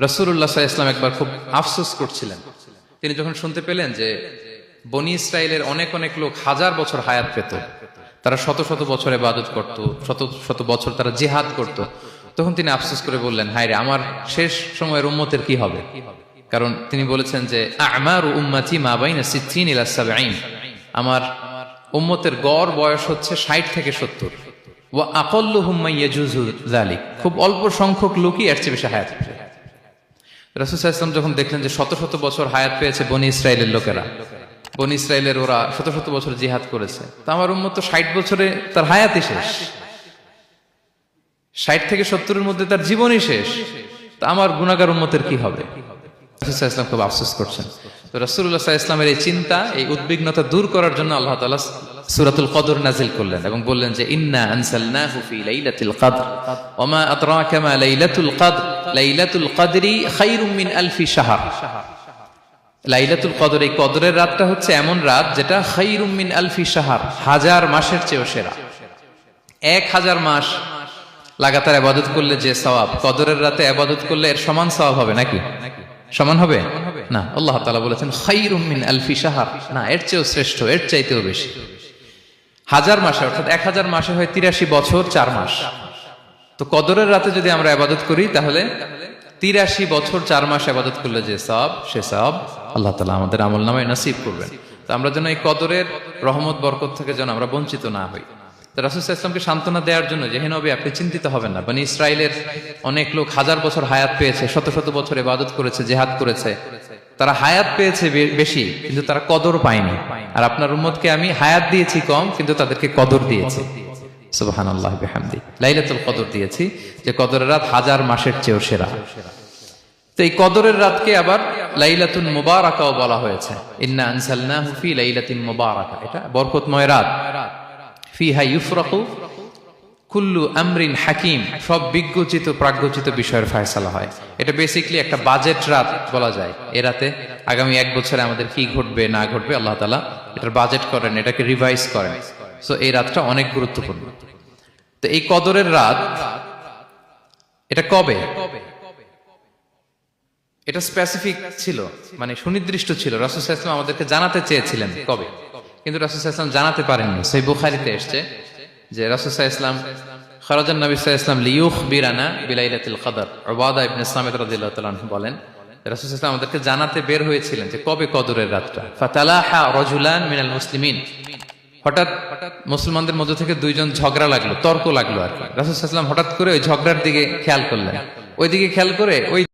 রাসূলুল্লাহ সাল্লাল্লাহু আলাইহি ওয়াসাল্লাম একবার খুব আফসোস করছিলেন। তিনি যখন শুনতে পেলেন যে বনি ইসরাইলের অনেক অনেক লোক হাজার বছর হায়াত পেত, তারা শত শত বছর ইবাদত করত, শত শত বছর তারা জিহাদ করত, তখন তিনি আফসোস করে বললেন, হায় রে, আমার শেষ সময়ের উম্মতের কি হবে? কারণ তিনি বলেছেন যে আমারু উম্মতি মা বাইনা সিত্তিন ইলা সাবঈন, আমার উম্মতের গড় বয়স হচ্ছে 60 থেকে 70। ওয়া আকাল্লুহুম মান ইয়াজুজু যালিক, খুব অল্প সংখ্যক লোকই এর চেয়ে বেশি হায়াত পাবে। রাসূল সাল্লাল্লাহু আলাইহি ওয়াসাল্লাম যখন দেখলেন যে শত শত বছর হায়াত পেয়েছে বনি ইসরাইলের লোকেরা, বনি ইসরাইলের ওরা শত শত বছর জিহাদ করেছে, তো আমার উম্মত তো 60 বছরে তার হায়াতই শেষ, 60 থেকে 70 এর মধ্যে তার জীবনই শেষ, তা আমার গুনাহগার উম্মতের কি হবে? রাসূল সাল্লাল্লাহু আলাইহি ওয়াসাল্লাম খুব আফসোস করছেন। তো রাসূলুল্লাহ সাল্লাল্লাহু আলাইহি ওয়াসাল্লামের এই চিন্তা, এই উদ্বিগ্নতা দূর করার জন্য আল্লাহ তাআলা সূরাতুল কদর নাযিল করলেন এবং বললেন যে ইন্না আনসালনাহু ফি লাইলাতিল কদর ওয়া মা আদরাকা মা লাইলাতুল কদর লাইলাতুল কদরি খায়রুম মিন আলফি শাহর। লাইলাতুল কদর, এই কদরের রাতটা হচ্ছে এমন রাত যেটা খায়রুম মিন আলফি শাহর, হাজার মাসের চেয়েও সেরা। 1000 মাস লাগাতার ইবাদত করলে যে সওয়াব, কদরের রাতে ইবাদত করলে এর সমান সওয়াব হবে নাকি? সমান হবে না। আল্লাহ তাআলা বলেছেন খায়রুম মিন আলফি শাহর, না, এর চেয়েও শ্রেষ্ঠ, এর চাইতেও বেশি। হাজার মাসে, অর্থাৎ 1000 মাসে হয় 83 বছর 4 মাস। তো কদরের রাতে যদি আমরা ইবাদত করি তাহলে 83 বছর 4 মাস ইবাদত করলে যে সওয়াব, সে সওয়াব আল্লাহ তাআলা আমাদের আমলনামায় নসিব করবেন। তো আমরা যেন এই কদরের রহমত বরকত থেকে যেন আমরা বঞ্চিত না হই। তো রাসূল সাল্লাল্লাহু আলাইহি ওয়াসাল্লামকে সান্ত্বনা দেওয়ার জন্য যে হে নবী, আপনি চিন্তিত হবেন না, বনি ইসরাইলের অনেক লোক হাজার বছর হায়াত পেয়েছে, শত শত বছর ইবাদত করেছে, জিহাদ করেছে, তারা হায়াত পেয়েছে বেশি কিন্তু তারা কদর পায়নি। আর আপনার উম্মতকে আমি হায়াত দিয়েছি কম কিন্তু তাদেরকে কদর দিয়েছি। সুবহানাল্লাহ বিহামদি, লাইলাতুল কদর দিয়েছি, যে কদরের রাত হাজার মাসের চেয়েও সেরা। তো এই কদরের রাতকে আবার লাইলাতুন মুবারাকাও বলা হয়েছে। ইন্না আনসালনাহু ফি লাইলাতিন মুবারাকা, এটা বরকতময় রাত। ফিহা ইউফরাকু কুল্লু আমরিন হাকিম, সব বিজ্ঞোচিত প্রাজ্ঞোচিত বিষয়ের ফয়সালা হয়। এটা বেসিক্যালি একটা বাজেট রাত বলা যায়। এ রাতে আগামী 1 বছরে আমাদের কি ঘটবে না ঘটবে আল্লাহ তাআলা এটার বাজেট করেন, এটাকে রিভাইজ করেন। সো এই রাতটা অনেক গুরুত্বপূর্ণ। তো এই কদরের রাত, এটা কবে? এটা স্পেসিফিক ছিল, মানে সুনির্দিষ্ট ছিল। রাসূল সাল্লাল্লাহু আলাইহি ওয়াসাল্লাম আমাদেরকে জানাতে চেয়েছিলেন কবে, কিন্তু রাসূল সাল্লাল্লাহু আলাইহি ওয়াসাল্লাম জানাতে পারেননি। সহিহ বুখারীতে এসেছে যে রাসূল সাল্লাল্লাহু আলাইহি ওয়াসাল্লাম খারাজান নবী সাল্লাল্লাহু আলাইহি ওয়াসাল্লাম লিয়ুখবিরানা বিলাইলাতিল কদর। উবাদা ইবনে সামিত রাদিয়াল্লাহু তাআলা আনহু বলেন, রাসূল সাল্লাল্লাহু আলাইহি ওয়াসাল্লাম আমাদেরকে জানাতে বের হয়েছিলেন যে কবে কদরের রাতটা। ফাতালাহা রাজুলান মিনাল মুসলিমিন, হঠাৎ মুসলমানদের মধ্য থেকে 2 জন ঝগড়া লাগলো, তর্ক লাগলো আর কি। রাসূল সাল্লাল্লাহু আলাইহি ওয়াসাল্লাম হঠাৎ করে ওই ঝগড়ার দিকে খেয়াল করলেন, ওইদিকে খেয়াল করে ওই